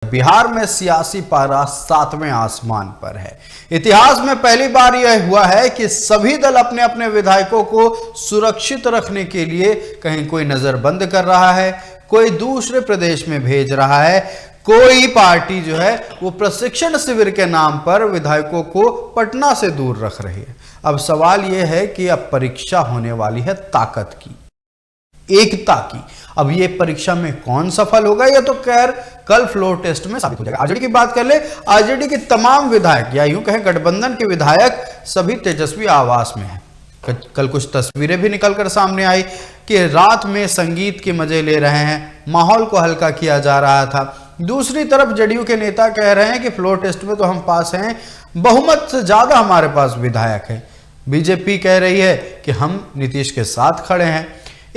बिहार में सियासी पारा 7वें आसमान पर है। इतिहास में पहली बार यह हुआ है कि सभी दल अपने अपने विधायकों को सुरक्षित रखने के लिए कहीं कोई नजरबंद कर रहा है, कोई दूसरे प्रदेश में भेज रहा है, कोई पार्टी जो है वो प्रशिक्षण शिविर के नाम पर विधायकों को पटना से दूर रख रही है। अब सवाल यह है कि अब परीक्षा होने वाली है ताकत की, एकता की। अब ये परीक्षा में कौन सफल होगा यह तो खैर कल फ्लोर टेस्ट में साबित हो जाएगा। आरजेडी की बात कर ले, आरजेडी के तमाम विधायक या यूं कहें गठबंधन के विधायक सभी तेजस्वी आवास में हैं। कल कुछ तस्वीरें भी निकलकर सामने आई कि रात में संगीत के मजे ले रहे हैं, माहौल को हल्का किया जा रहा था। दूसरी तरफ जदयू के नेता कह रहे हैं कि फ्लोर टेस्ट में तो हम पास हैं, बहुमत से ज्यादा हमारे पास विधायक हैं। बीजेपी कह रही है कि हम नीतीश के साथ खड़े हैं।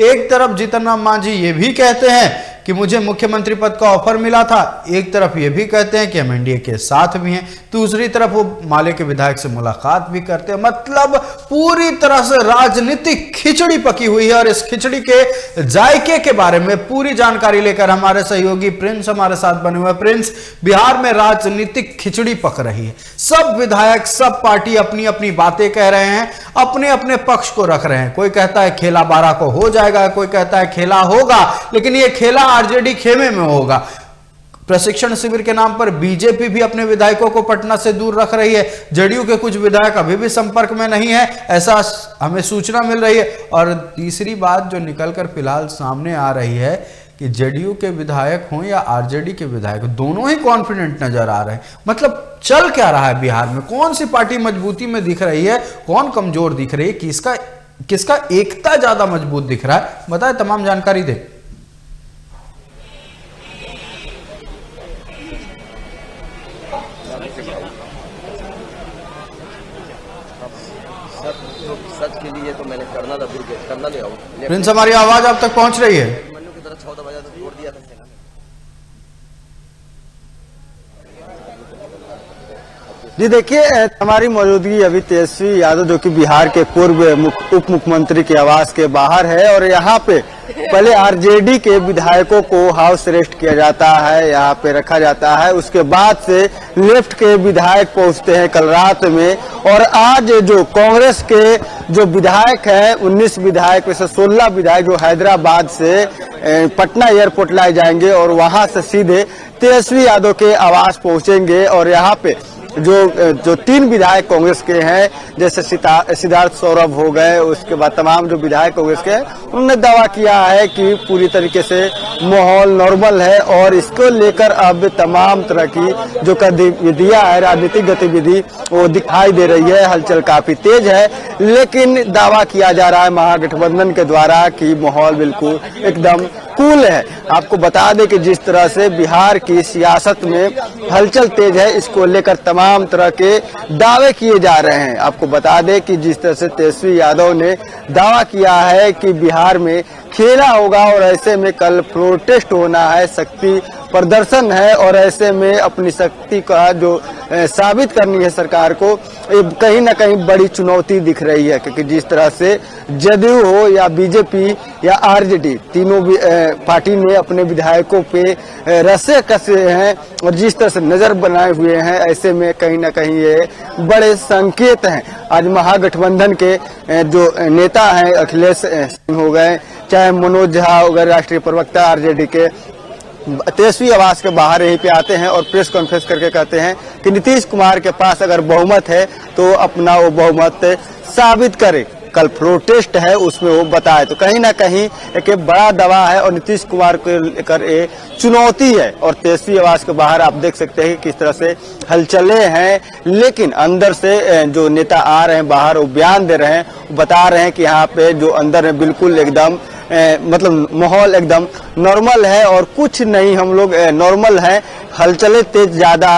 एक तरफ जीतन राम मांझी ये भी कहते हैं कि मुझे मुख्यमंत्री पद का ऑफर मिला था, एक तरफ ये भी कहते हैं कि हम एनडीए के साथ भी हैं, दूसरी तरफ वो माले के विधायक से मुलाकात भी करते हैं। मतलब पूरी तरह से राजनीतिक खिचड़ी पकी हुई है और इस खिचड़ी के जायके के बारे में पूरी जानकारी लेकर हमारे सहयोगी प्रिंस हमारे साथ बने हुए। प्रिंस, बिहार में राजनीतिक खिचड़ी पक रही है, सब विधायक सब पार्टी अपनी अपनी बातें कह रहे हैं, अपने अपने पक्ष को रख रहे हैं। कोई कहता है खेला 12 को हो जाएगा, कोई कहता है खेला होगा, लेकिन ये खेला आरजेडी खेमे में होगा। प्रशिक्षण शिविर के नाम पर बीजेपी भी अपने विधायकों को पटना से दूर रख रही है। जदयू के कुछ विधायक अभी भी संपर्क में नहीं है, ऐसा हमें सूचना मिल रही है। और तीसरी बात जो निकलकर फिलहाल सामने आ रही है कि जदयू के विधायक हों या आरजेडी के विधायक, दोनों ही कॉन्फिडेंट नजर आ रहे हैं। मतलब चल क्या रहा है बिहार में, कौन सी पार्टी मजबूती में दिख रही है, कौन कमजोर दिख रही है, किसका एकता ज्यादा मजबूत दिख रहा है, बताए तमाम जानकारी दे। सच के लिए तो मैंने करना था, करना नहीं आऊँ। प्रिंस, हमारी आवाज आप तक पहुंच रही है? मनु की तरह 14 बजे तक छोड़ दिया था। जी देखिए, हमारी मौजूदगी अभी तेजस्वी यादव जो कि बिहार के पूर्व उप मुख्यमंत्री के आवास के बाहर है और यहाँ पे पहले आरजेडी के विधायकों को हाउस अरेस्ट किया जाता है, यहाँ पे रखा जाता है। उसके बाद से लेफ्ट के विधायक पहुंचते हैं कल रात में, और आज जो कांग्रेस के जो विधायक हैं 19 विधायक में से 16 विधायक जो हैदराबाद से पटना एयरपोर्ट लाए जाएंगे और वहां से सीधे तेजस्वी यादव के आवास पहुंचेंगे। और यहाँ पे जो 3 विधायक कांग्रेस के हैं, जैसे सिद्धार्थ सौरभ हो गए, उसके बाद तमाम जो विधायक कांग्रेस के हैं, उन्होंने दावा किया है कि पूरी तरीके से माहौल नॉर्मल है और इसको लेकर अब तमाम तरह की जो गतिविधियां है, राजनीतिक गतिविधि, वो दिखाई दे रही है। हलचल काफी तेज है, लेकिन दावा किया जा रहा है महागठबंधन के द्वारा कि माहौल बिल्कुल एकदम कूल है। आपको बता दें कि जिस तरह से बिहार की सियासत में हलचल तेज है, इसको लेकर तमाम तरह के दावे किए जा रहे हैं। आपको बता दें कि जिस तरह से तेजस्वी यादव ने दावा किया है कि बिहार में खेला होगा और ऐसे में कल प्रोटेस्ट होना है, शक्ति प्रदर्शन है, और ऐसे में अपनी शक्ति का जो साबित करनी है सरकार को, कहीं ना कहीं बड़ी चुनौती दिख रही है। क्योंकि जिस तरह से जदयू हो या बीजेपी या आरजेडी, तीनों पार्टी ने अपने विधायकों पे रस्से कसे हैं और जिस तरह से नजर बनाए हुए हैं, ऐसे में कहीं ना कहीं ये बड़े संकेत हैं। आज महागठबंधन के जो नेता हैं, अखिलेश सिंह हो गए, चाहे मनोज झा हो गए, राष्ट्रीय प्रवक्ता आरजेडी के, तेजस्वी आवास के बाहर यहीं पे आते हैं और प्रेस कॉन्फ्रेंस करके कहते हैं कि नीतीश कुमार के पास अगर बहुमत है तो अपना वो बहुमत साबित करे, कल प्रोटेस्ट है उसमें वो बताए। तो कहीं ना कहीं एक बड़ा दवा है और नीतीश कुमार को लेकर ये चुनौती है। और तेजस्वी आवास के बाहर आप देख सकते हैं किस तरह से हलचलें हैं, लेकिन अंदर से जो नेता आ रहे हैं बाहर, वो बयान दे रहे हैं, बता रहे हैं कि यहाँ पे जो अंदर है बिल्कुल एकदम मतलब माहौल एकदम नॉर्मल है और कुछ नहीं, हम लोग नॉर्मल है। हलचलें तेज ज्यादा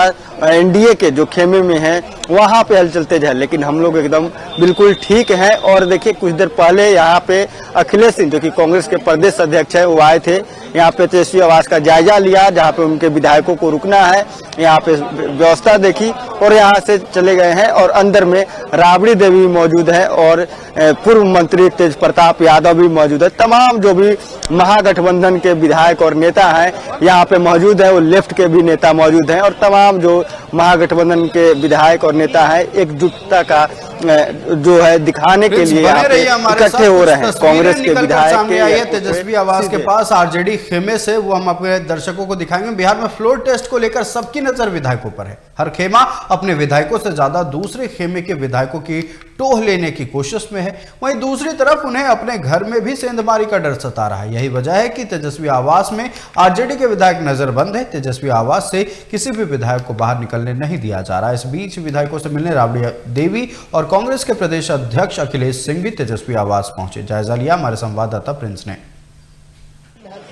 एनडीए के जो खेमे में हैं वहाँ पे हलचल तेज है, लेकिन हम लोग एकदम बिल्कुल ठीक हैं। और देखिए कुछ देर पहले यहाँ पे अखिलेश सिंह जो कि कांग्रेस के प्रदेश अध्यक्ष है वो आए थे, यहाँ पे तेजस्वी आवास का जायजा लिया, जहाँ पे उनके विधायकों को रुकना है, यहाँ पे व्यवस्था देखी और यहाँ से चले गए हैं। और अंदर में राबड़ी देवी मौजूद है और पूर्व मंत्री तेज प्रताप यादव भी मौजूद है। तमाम जो भी महागठबंधन के विधायक और नेता हैं यहाँ पे मौजूद है, वो लेफ्ट के भी नेता मौजूद हैं और तमाम जो महागठबंधन के विधायक और नेता हैं एकजुटता का जो है दिखाने के लिए यहाँ पे इकट्ठे हो रहे हैं। कांग्रेस के विधायक तेजस्वी आवास के पास आरजेडी खेमे से, वो हम अपने दर्शकों को दिखाएंगे। बिहार में फ्लोर टेस्ट को लेकर सबकी नजर विधायकों पर है। हर खेमा अपने विधायकों से ज्यादा दूसरे खेमे के विधायकों की टोह लेने की कोशिश में है। वहीं दूसरी तरफ उन्हें अपने घर में भी सेंधमारी का डर सता रहा है। यही वजह है कि तेजस्वी आवास में आरजेडी के विधायक नजरबंद है। तेजस्वी आवास से किसी भी विधायक को बाहर निकलने नहीं दिया जा रहा है। इस बीच विधायकों से मिलने राबड़ी देवी और कांग्रेस के प्रदेश अध्यक्ष अखिलेश सिंह भी तेजस्वी आवास पहुंचे। जायजा लिया हमारे संवाददाता प्रिंस ने।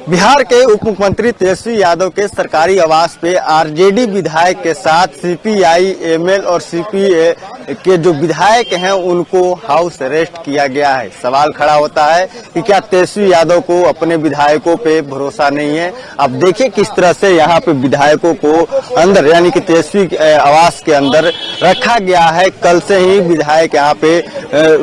बिहार के उप मुख्यमंत्री तेजस्वी यादव के सरकारी आवास पे आरजेडी विधायक के साथ सीपीआई, एमएल और सीपीए के जो विधायक हैं उनको हाउस अरेस्ट किया गया है। सवाल खड़ा होता है कि क्या तेजस्वी यादव को अपने विधायकों पे भरोसा नहीं है। अब देखिए किस तरह से यहाँ पे विधायकों को अंदर यानी कि तेजस्वी आवास के अंदर रखा गया है। कल से ही विधायक यहाँ पे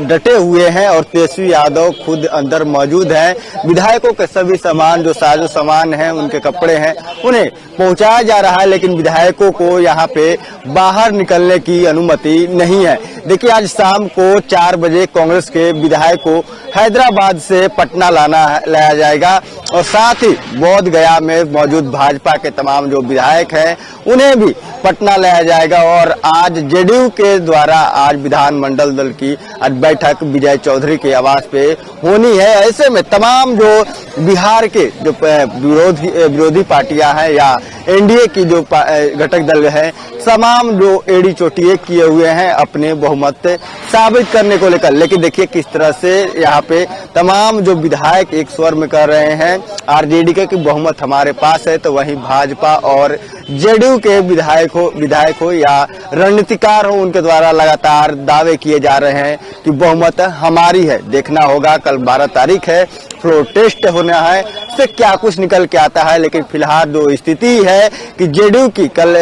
डटे हुए हैं और तेजस्वी यादव खुद अंदर मौजूद हैं। विधायकों के सभी सामान जो साजो सामान है, उनके कपड़े हैं, उन्हें पहुंचाया जा रहा है, लेकिन विधायकों को यहाँ पे बाहर निकलने की अनुमति नहीं है। देखिए आज शाम को 4 बजे कांग्रेस के विधायक को हैदराबाद से पटना लाया जाएगा और साथ ही बोध गया में मौजूद भाजपा के तमाम जो विधायक हैं उन्हें भी पटना लाया जाएगा। और आज जेडीयू के द्वारा आज विधानमंडल दल की आज बैठक विजय चौधरी के आवास पे होनी है। ऐसे में तमाम जो बिहार के जो विरोधी पार्टियां हैं या एनडीए की जो घटक दल है, तमाम जो एड़ी चोटिए किए हुए हैं अपने बहुमत साबित करने को लेकर। लेकिन देखिए किस तरह से यहाँ पे तमाम जो विधायक एक स्वर में कर रहे हैं आरजेडी के कि बहुमत हमारे पास है, तो वहीं भाजपा और जेडीयू के विधायक हो या रणनीतिकार हो, उनके द्वारा लगातार दावे किए जा रहे हैं कि बहुमत हमारी है। देखना होगा कल 12 तारीख है, फ्लोर टेस्ट होना है, से क्या कुछ निकल के आता है। लेकिन फिलहाल जो स्थिति है कि जेडीयू की कल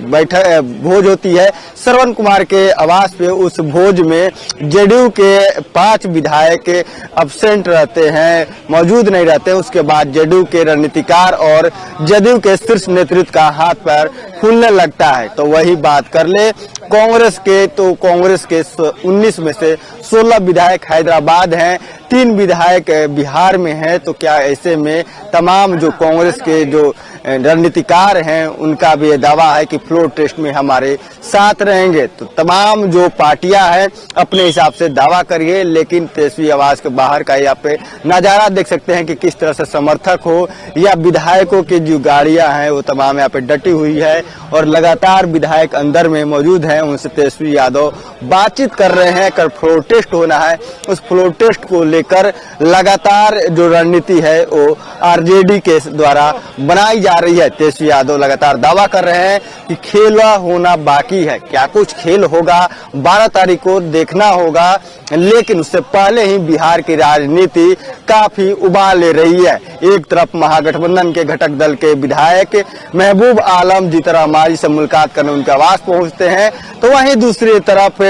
बैठक भोज होती है श्रवण कुमार के आवास पे, उस भोज में जेडीयू के 5 विधायक अब्सेंट रहते हैं, मौजूद नहीं रहते। उसके बाद जेडीयू के रणनीतिकार और जदयू के शीर्ष नेतृत्व का हाथ पैर फूलने लगता है। तो वही बात कर ले कांग्रेस के, तो कांग्रेस के 19 में से 16 विधायक हैदराबाद हैं, 3 विधायक बिहार में हैं। तो क्या ऐसे में तमाम जो कांग्रेस के जो रणनीतिकार हैं उनका भी ये दावा है कि फ्लोर टेस्ट में हमारे साथ रहेंगे। तो तमाम जो पार्टियां हैं अपने हिसाब से दावा करिए, लेकिन तेजस्वी आवास के बाहर का यहाँ पे नजारा देख सकते हैं कि किस तरह से समर्थक हो या विधायकों की जो गाड़ियां हैं वो तमाम यहाँ पे डटी हुई है और लगातार विधायक अंदर में मौजूद हैं। उनसे तेजस्वी यादव बातचीत कर रहे हैं। कल फ्लोर टेस्ट होना है, उस फ्लोर टेस्ट को लेकर लगातार जो रणनीति है वो आरजेडी के द्वारा बनाई जा रही है। तेजस्वी यादव लगातार दावा कर रहे हैं कि खेल होना बाकी है। क्या कुछ खेल होगा 12 तारीख को देखना होगा, लेकिन उससे पहले ही बिहार की राजनीति काफी उबाल ले रही है। एक तरफ महागठबंधन के घटक दल के विधायक महबूब आलम जीतरामाजी से मुलाकात करने उनके आवास पहुंचते हैं, तो वहीं दूसरी तरफ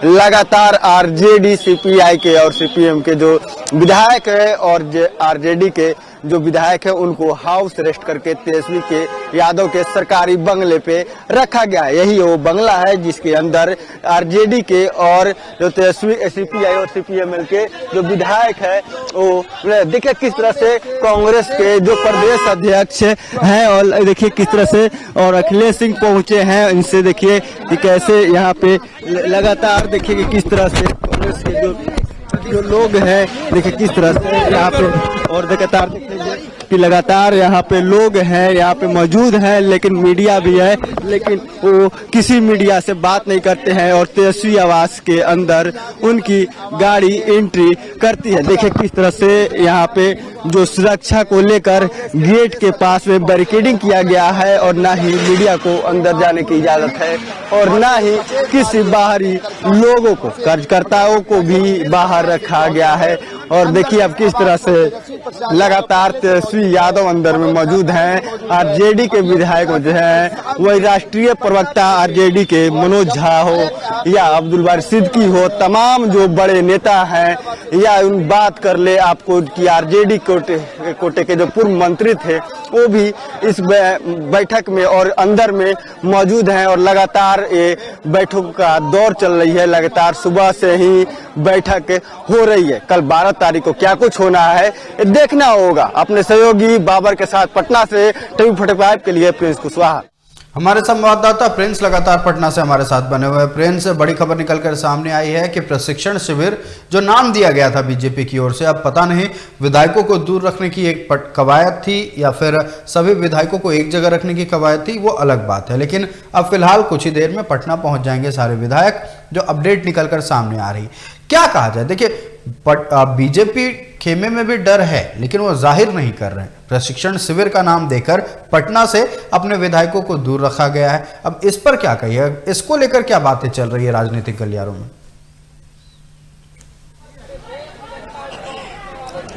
लगातार आरजेडी, सीपीआई के और सीपीएम के जो विधायक है और आरजेडी के जो विधायक है उनको हाउस अरेस्ट करके तेजस्वी के यादव के सरकारी बंगले पे रखा गया है। यही वो बंगला है जिसके अंदर आरजेडी के और जो तेजस्वी सीपीआई और सीपीएमएल के जो विधायक है वो देखिए किस तरह से कांग्रेस के जो प्रदेश अध्यक्ष हैं और देखिए किस तरह से और अखिलेश सिंह पहुंचे हैं। इनसे देखिए कि कैसे यहाँ पे लगातार देखिए कि किस तरह से कांग्रेस के जो लोग हैं देखिए किस तरह से यहाँ पे और लगातार देखिए कि लगातार यहाँ पे लोग हैं, यहाँ पे मौजूद हैं, लेकिन मीडिया भी है, लेकिन वो किसी मीडिया से बात नहीं करते हैं और तेजस्वी आवास के अंदर उनकी गाड़ी एंट्री करती है। देखिए किस तरह से यहाँ पे जो सुरक्षा को लेकर गेट के पास में बैरिकेडिंग किया गया है और ना ही मीडिया को अंदर जाने की इजाजत है और ना ही किसी बाहरी लोगों को, कार्यकर्ताओं को भी बाहर रखा गया है। और देखिए अब किस तरह से लगातार तेजस्वी यादव अंदर में मौजूद हैं। आरजेडी के विधायक जो हैं, वही राष्ट्रीय प्रवक्ता आरजेडी के मनोज झा हो या अब्दुल बारी सिद्दीकी हो, तमाम जो बड़े नेता हैं, या उन बात कर ले आपको कि आरजेडी कोटे के जो पूर्व मंत्री थे वो भी इस बैठक में और अंदर में मौजूद हैं और लगातार ये बैठक का दौर चल रही है। लगातार सुबह से ही बैठक हो रही है। कल 12 तारीख को क्या कुछ होना है देखना होगा। अपने सहयोगी बाबर के साथ पटना से टीवी 45 के लिए प्रिंस कुशवाहा। हमारे संवाददाता प्रिंस लगातार पटना से हमारे साथ बने हुए हैं। प्रिंस, बड़ी खबर निकलकर सामने आई है कि प्रशिक्षण शिविर जो नाम दिया गया था बीजेपी की ओर से, अब पता नहीं विधायकों को दूर रखने की एक कवायद थी या फिर सभी विधायकों को एक जगह रखने की कवायद थी, वो अलग बात है। लेकिन अब फिलहाल कुछ ही देर में पटना पहुंच जाएंगे सारे विधायक, जो अपडेट निकलकर सामने आ रही। क्या कहा जाए, देखिए बीजेपी खेमे में भी डर है लेकिन वो जाहिर नहीं कर रहे हैं। प्रशिक्षण शिविर का नाम देकर पटना से अपने विधायकों को दूर रखा गया है। अब इस पर क्या कहिए, इसको लेकर क्या बातें चल रही है राजनीतिक गलियारों में?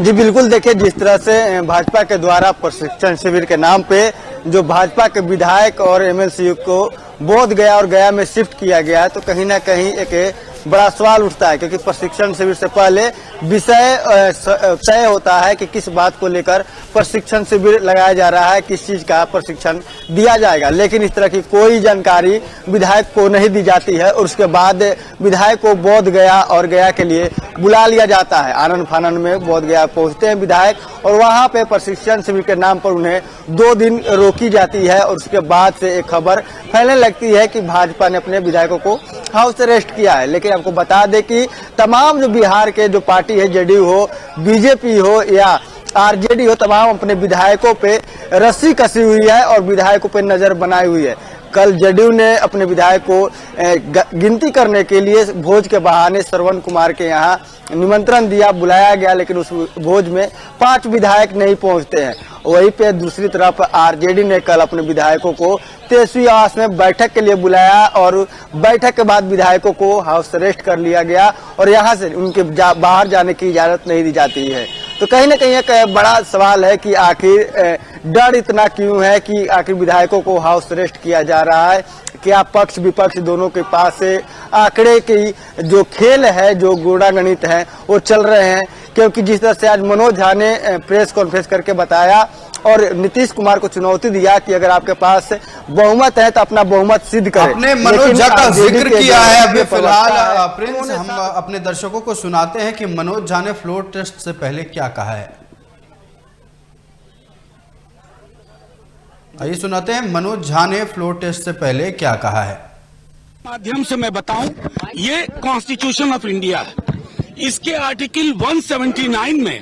जी बिल्कुल, देखिए जिस तरह से भाजपा के द्वारा प्रशिक्षण शिविर के नाम पे जो भाजपा के विधायक और एमएलसी को बोध गया और गया में शिफ्ट किया गया है, तो कहीं ना कहीं एक बड़ा सवाल उठता है, क्योंकि प्रशिक्षण शिविर से पहले विषय तय होता है कि किस बात को लेकर प्रशिक्षण शिविर लगाया जा रहा है, किस चीज का प्रशिक्षण दिया जाएगा। लेकिन इस तरह की कोई जानकारी विधायक को नहीं दी जाती है और उसके बाद विधायक को बोध गया और गया के लिए बुला लिया जाता है। आनन फानन में बोध गया पहुंचते हैं विधायक और वहां पे प्रशिक्षण शिविर के नाम पर उन्हें 2 दिन रोकी जाती है और उसके बाद से एक खबर फैलने लगती है कि भाजपा ने अपने विधायकों को हाउस अरेस्ट किया है। लेकिन आपको बता दें कि तमाम जो बिहार के जो पार्टी है, जेडीयू हो, बीजेपी हो या आरजेडी हो, तमाम अपने विधायकों पे रस्सी कसी हुई है और विधायकों पे नजर बनाई हुई है। कल जेडीयू ने अपने विधायक को गिनती करने के लिए भोज के बहाने श्रवण कुमार के यहाँ निमंत्रण दिया, बुलाया गया, लेकिन उस भोज में 5 विधायक नहीं पहुंचते हैं। वहीं पे दूसरी तरफ आरजेडी ने कल अपने विधायकों को तेजस्वी आवास में बैठक के लिए बुलाया और बैठक के बाद विधायकों को हाउस अरेस्ट कर लिया गया और यहाँ से उनके बाहर जाने की इजाजत नहीं दी जाती है। तो कहीं ना कहीं एक बड़ा सवाल है कि आखिर डर इतना क्यों है कि आखिर विधायकों को हाउस अरेस्ट किया जा रहा है। क्या पक्ष विपक्ष दोनों के पास से आंकड़े की जो खेल है, जो गुणा गणित है, वो चल रहे हैं। क्योंकि जिस तरह से आज मनोज झा ने प्रेस कॉन्फ्रेंस करके बताया और नीतीश कुमार को चुनौती दिया कि अगर आपके पास बहुमत है तो अपना बहुमत सिद्ध करें। अपने मनोज झा का जिक्र किया है अभी फिलहाल। प्रिंस, हम अपने दर्शकों को सुनाते हैं कि मनोज झा ने फ्लोर टेस्ट से पहले क्या कहा है। आइए सुनाते हैं मनोज झा ने फ्लोर टेस्ट से पहले क्या कहा है। माध्यम से मैं बताऊं, ये कॉन्स्टिट्यूशन ऑफ इंडिया है। इसके आर्टिकल 179 में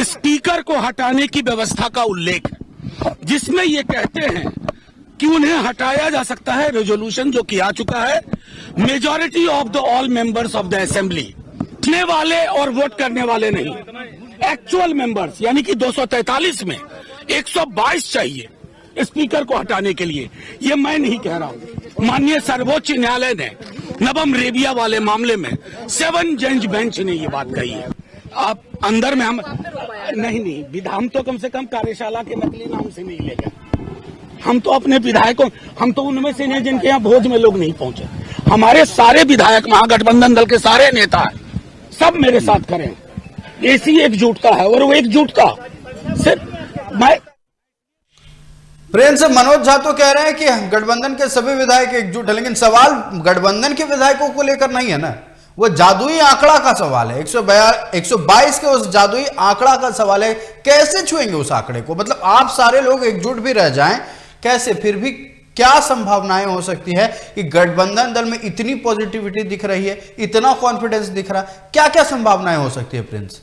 स्पीकर को हटाने की व्यवस्था का उल्लेख है, जिसमें ये कहते हैं कि उन्हें हटाया जा सकता है, रेजोल्यूशन जो किया चुका है, majority of the all members of the assembly, लिखने वाले और वोट करने वाले नहीं, एक्चुअल मेंबर्स, यानी कि 243 में 122 चाहिए स्पीकर को हटाने के लिए। ये मैं नहीं कह रहा हूं, माननीय सर्वोच्च न्यायालय ने नवम रेबिया वाले मामले में 7 जज बेंच ने ये बात कही है। आप अंदर में हम नहीं हम तो कम से कम कार्यशाला के नकली नाम से नहीं ले गए। हम तो अपने विधायकों, हम तो उनमें से नहीं जिनके यहाँ भोज में लोग नहीं पहुंचे। हमारे सारे विधायक, महागठबंधन दल के सारे नेता हैं, सब मेरे साथ खड़े हैं। ऐसी एकजुटता है और वो एकजुटता सिर्फ मैं। प्रिंस, मनोज झा तो कह रहे हैं कि गठबंधन के सभी विधायक एकजुट है, लेकिन सवाल गठबंधन के विधायकों को लेकर नहीं है ना, वो जादुई आंकड़ा का सवाल है। 122 के उस जादुई आंकड़ा का सवाल है। कैसे छुएंगे उस आंकड़े को? मतलब आप सारे लोग एकजुट भी रह जाएं, कैसे? फिर भी क्या संभावनाएं हो सकती है कि गठबंधन दल में इतनी पॉजिटिविटी दिख रही है, इतना कॉन्फिडेंस दिख रहा है, क्या क्या संभावनाएं हो सकती है प्रिंस?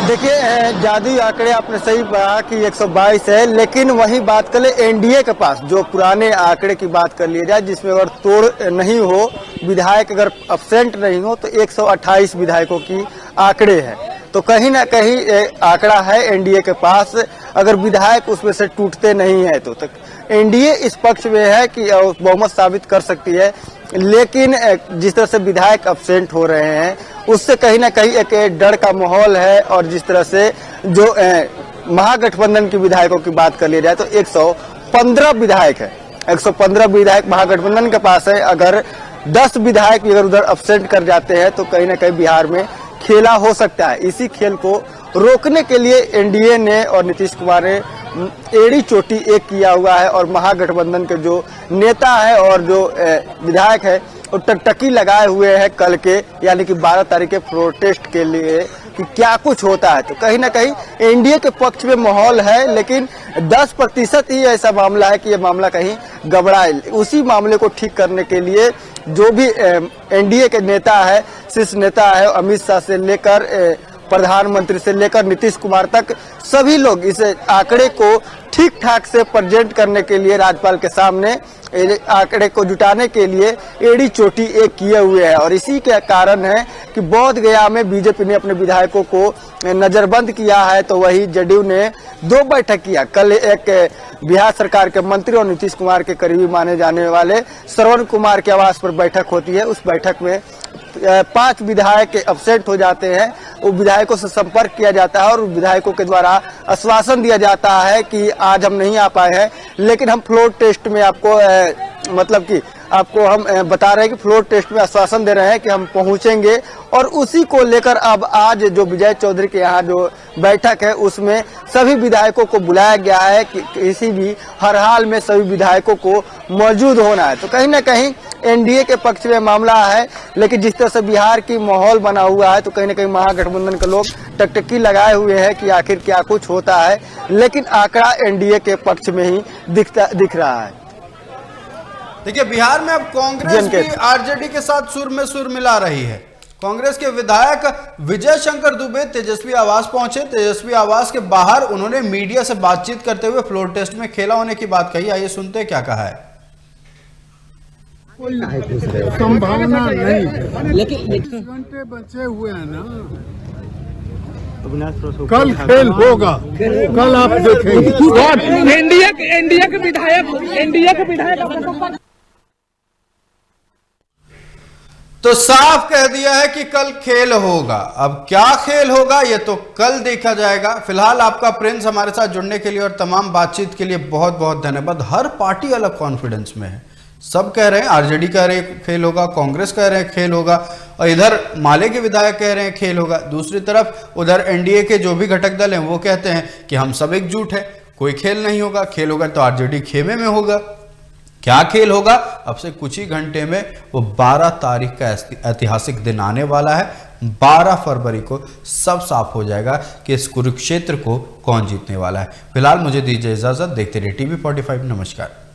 देखिए जादुई आंकड़े आपने सही कहा कि 122 है, लेकिन वही बात कर ले एनडीए के पास जो पुराने आंकड़े की बात कर लिया जाए, जिसमें अगर तोड़ नहीं हो, विधायक अगर अब्सेंट नहीं हो, तो 128 विधायकों की आंकड़े हैं। तो कहीं ना कहीं आंकड़ा है एनडीए के पास, अगर विधायक उसमें से टूटते नहीं है तो एनडीए इस पक्ष में है कि बहुमत साबित कर सकती है। लेकिन जिस तरह से विधायक अब्सेंट हो रहे हैं, उससे कहीं ना कहीं एक डर का माहौल है। और जिस तरह से जो महागठबंधन के विधायकों की बात कर ली जाए तो 115 विधायक है, 115 विधायक महागठबंधन के पास है। अगर 10 विधायक इधर उधर अब्सेंट कर जाते हैं तो कहीं ना कहीं बिहार में खेला हो सकता है। इसी खेल को रोकने के लिए एनडीए ने और नीतीश कुमार ने एड़ी चोटी एक किया हुआ है, और महागठबंधन के जो नेता है और जो विधायक है वो टकटकी लगाए हुए हैं कल के यानी कि 12 तारीख के प्रोटेस्ट के लिए कि क्या कुछ होता है। तो कहीं ना कहीं एनडीए के पक्ष में माहौल है, लेकिन 10% ही ऐसा मामला है कि यह मामला कहीं गड़बड़ाए। उसी मामले को ठीक करने के लिए जो भी एनडीए के नेता है, शीर्ष नेता है, अमित शाह से लेकर प्रधानमंत्री से लेकर नीतीश कुमार तक, सभी लोग इस आंकड़े को ठीक ठाक से प्रेजेंट करने के लिए राज्यपाल के सामने आंकड़े को जुटाने के लिए एड़ी चोटी एक किए हुए हैं। और इसी के कारण है कि बोध गया में बीजेपी ने अपने विधायकों को नजरबंद किया है, तो वही जदयू ने 2 बैठक किया। कल एक बिहार सरकार के मंत्री और नीतीश कुमार के करीबी माने जाने वाले श्रवण कुमार के आवास पर बैठक होती है। उस बैठक में 5 विधायक अब्सेंट हो जाते हैं, वो विधायकों से संपर्क किया जाता है और विधायकों के द्वारा आश्वासन दिया जाता है कि आज हम नहीं आ पाए हैं, लेकिन हम फ्लोर टेस्ट में आपको मतलब कि आपको हम बता रहे हैं कि फ्लोर टेस्ट में आश्वासन दे रहे हैं कि हम पहुंचेंगे। और उसी को लेकर अब आज जो विजय चौधरी के यहाँ जो बैठक है उसमें सभी विधायकों को बुलाया गया है कि किसी भी हर हाल में सभी विधायकों को मौजूद होना है। तो कहीं ना कहीं एनडीए के पक्ष में मामला है, लेकिन जिस तरह से बिहार की माहौल बना हुआ है तो कहीं ना कहीं महागठबंधन के लोग टकटकी लगाए हुए हैं कि आखिर क्या कुछ होता है। लेकिन आंकड़ा एनडीए के पक्ष में ही दिख रहा है। देखिए, बिहार में अब कांग्रेस भी आरजेडी के साथ सुर में सुर मिला रही है। कांग्रेस के विधायक विजय शंकर दुबे तेजस्वी आवास पहुंचे। तेजस्वी आवास के बाहर उन्होंने मीडिया से बातचीत करते हुए फ्लोर टेस्ट में खेला होने की बात कही। आइए सुनते क्या कहा है। संभावना नहीं, लेकिन घंटे बचे हुए हैं ना, कल खेल होगा, कल आप देखेंगे। एनडीए के विधायक तो साफ कह दिया है कि कल खेल होगा। अब क्या खेल होगा ये तो कल देखा जाएगा। फिलहाल आपका प्रिंस हमारे साथ जुड़ने के लिए और तमाम बातचीत के लिए बहुत बहुत धन्यवाद। हर पार्टी अलग कॉन्फिडेंस में है, सब कह रहे हैं, आरजेडी कह रहे हैं खेल होगा, कांग्रेस कह रहे हैं खेल होगा, और इधर माले के विधायक कह रहे हैं खेल होगा। दूसरी तरफ उधर एनडीए के जो भी घटक दल हैं वो कहते हैं कि हम सब एकजुट है, कोई खेल नहीं होगा, खेल होगा तो आरजेडी खेमे में होगा। क्या खेल होगा? अब से कुछ ही घंटे में वो 12 तारीख का ऐतिहासिक दिन आने वाला है। 12 फरवरी को सब साफ हो जाएगा कि इस कुरुक्षेत्र को कौन जीतने वाला है। फिलहाल मुझे दीजिए इजाजत, देखते रहिए TV45। नमस्कार।